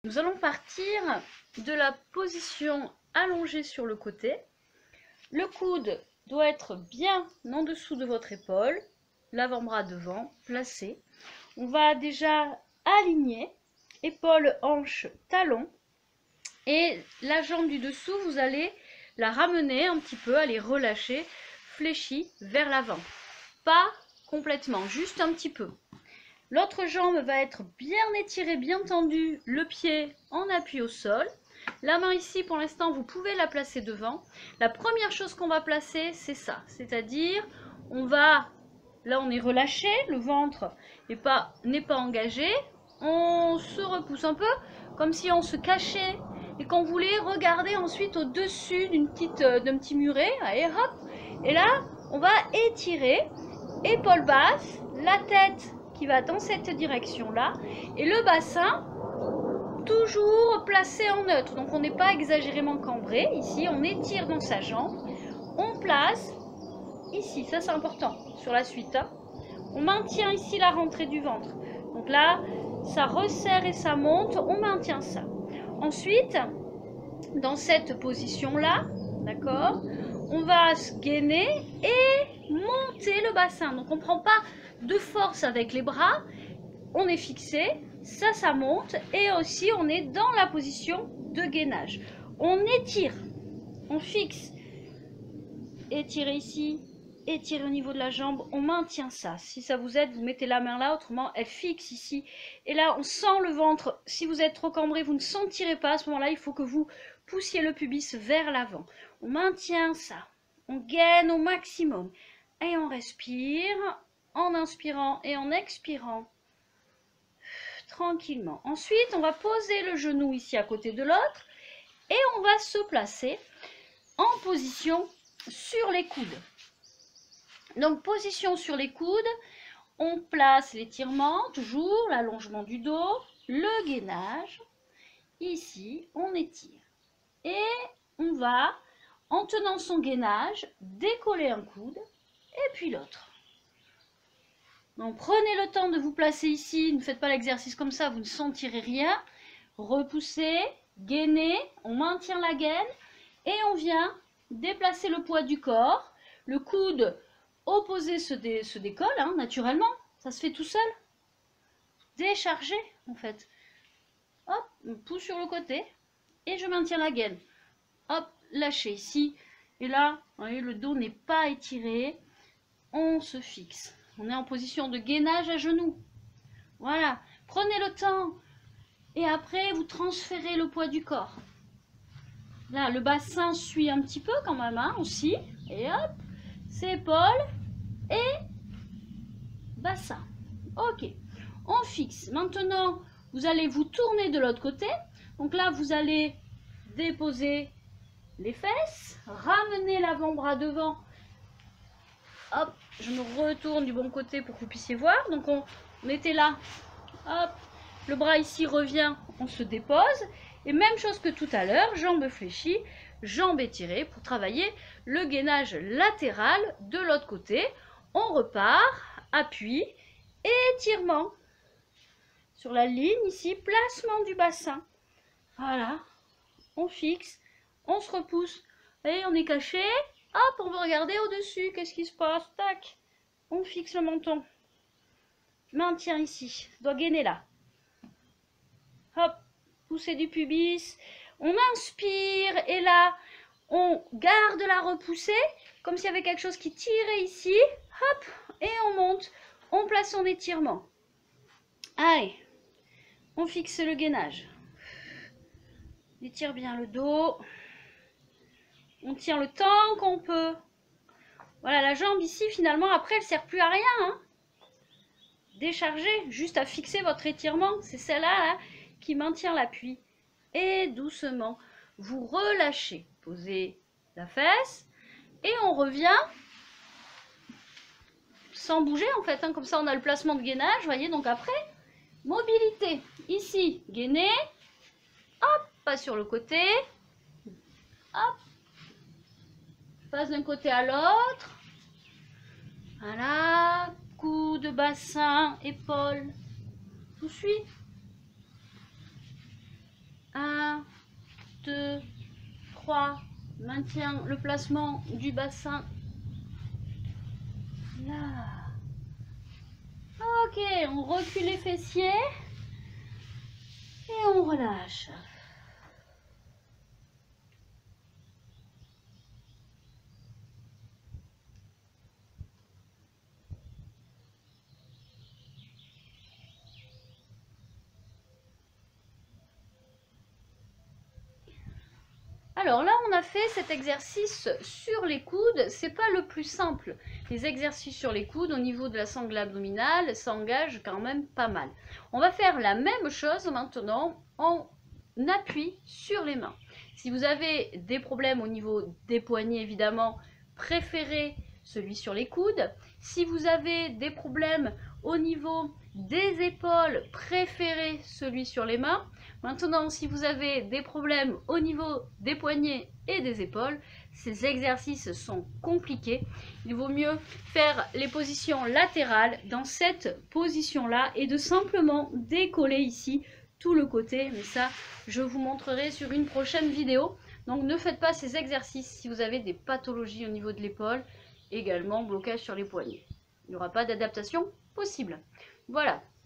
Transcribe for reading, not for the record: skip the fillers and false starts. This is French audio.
Nous allons partir de la position allongée sur le côté. Le coude doit être bien en dessous de votre épaule, l'avant-bras devant, placé. On va déjà aligner épaule, hanche, talon. Et la jambe du dessous, vous allez la ramener un petit peu, aller relâcher, fléchie vers l'avant. Pas complètement, juste un petit peu. L'autre jambe va être bien étirée, bien tendue, le pied en appui au sol. La main ici, pour l'instant, vous pouvez la placer devant. La première chose qu'on va placer, c'est ça. C'est-à-dire, là on est relâché, le ventre n'est pas engagé. On se repousse un peu, comme si on se cachait et qu'on voulait regarder ensuite au-dessus d'un petit muret. Allez, hop. Et là, on va étirer, épaule basse, la tête qui va dans cette direction-là, et le bassin toujours placé en neutre, donc on n'est pas exagérément cambré. Ici, on étire dans sa jambe, on place ici, ça c'est important sur la suite, hein. On maintient ici la rentrée du ventre, donc là, ça resserre et ça monte, on maintient ça. Ensuite, dans cette position-là, d'accord, on va se gainer et monter le bassin, donc on ne prend pas de force avec les bras, on est fixé, ça monte, et aussi on est dans la position de gainage. On étire, on fixe, étirez ici, étirez au niveau de la jambe, on maintient ça. Si ça vous aide, vous mettez la main là, autrement elle fixe ici. Et là on sent le ventre, si vous êtes trop cambré, vous ne sentirez pas. À ce moment-là, il faut que vous poussiez le pubis vers l'avant. On maintient ça, on gaine au maximum. Et on respire en inspirant et en expirant tranquillement. Ensuite, on va poser le genou ici à côté de l'autre et on va se placer en position sur les coudes. Donc, position sur les coudes, on place l'étirement, toujours l'allongement du dos, le gainage. Ici, on étire. Et on va, en tenant son gainage, décoller un coude et puis l'autre. Donc prenez le temps de vous placer ici, ne faites pas l'exercice comme ça, vous ne sentirez rien. Repoussez, gainez, on maintient la gaine et on vient déplacer le poids du corps. Le coude opposé se décolle, hein, naturellement, ça se fait tout seul. Déchargez en fait. Hop, on pousse sur le côté et je maintiens la gaine. Hop, lâchez ici. Et là, vous voyez, le dos n'est pas étiré, on se fixe. On est en position de gainage à genoux. Voilà. Prenez le temps. Et après, vous transférez le poids du corps. Là, le bassin suit un petit peu quand même, hein, aussi. Et hop, c'est épaule et bassin. Ok. On fixe. Maintenant, vous allez vous tourner de l'autre côté. Donc là, vous allez déposer les fesses. Ramener l'avant-bras devant. Hop, je me retourne du bon côté pour que vous puissiez voir. Donc on était là, hop, le bras ici revient, on se dépose. Et même chose que tout à l'heure, jambes fléchies, jambes étirées pour travailler le gainage latéral de l'autre côté. On repart, appui, étirement. Sur la ligne ici, placement du bassin. Voilà, on fixe, on se repousse. Et on est caché. Hop, on veut regarder au-dessus. Qu'est-ce qui se passe? Tac. On fixe le menton. Maintien ici. Doit gainer là. Hop. Pousser du pubis. On inspire. Et là, on garde la repoussée. Comme s'il y avait quelque chose qui tirait ici. Hop. Et on monte. On place son étirement. Allez. On fixe le gainage. On étire bien le dos. On tient le temps qu'on peut. Voilà, la jambe ici, finalement, après, elle ne sert plus à rien, hein. Déchargez, juste à fixer votre étirement. C'est celle-là hein, qui maintient l'appui. Et doucement, vous relâchez. Posez la fesse. Et on revient sans bouger, en fait. Hein, comme ça, on a le placement de gainage. Vous voyez, donc après, mobilité. Ici, gainer. Hop, pas sur le côté. Hop. Passe d'un côté à l'autre. Voilà. Coude, bassin, épaule. Tout suit. croix maintient le placement du bassin. Là. Ok, on recule les fessiers et on relâche. Alors là, on a fait cet exercice sur les coudes. C'est pas le plus simple. Les exercices sur les coudes au niveau de la sangle abdominale s'engagent quand même pas mal. On va faire la même chose maintenant en appui sur les mains. Si vous avez des problèmes au niveau des poignets, évidemment, préférez celui sur les coudes. Si vous avez des problèmes au niveau des épaules, préférez celui sur les mains. Maintenant, si vous avez des problèmes au niveau des poignets et des épaules, ces exercices sont compliqués. Il vaut mieux faire les positions latérales dans cette position-là et de simplement décoller ici tout le côté. Mais ça, je vous montrerai sur une prochaine vidéo. Donc, ne faites pas ces exercices si vous avez des pathologies au niveau de l'épaule. Également, blocage sur les poignets. Il n'y aura pas d'adaptation possible. Voilà.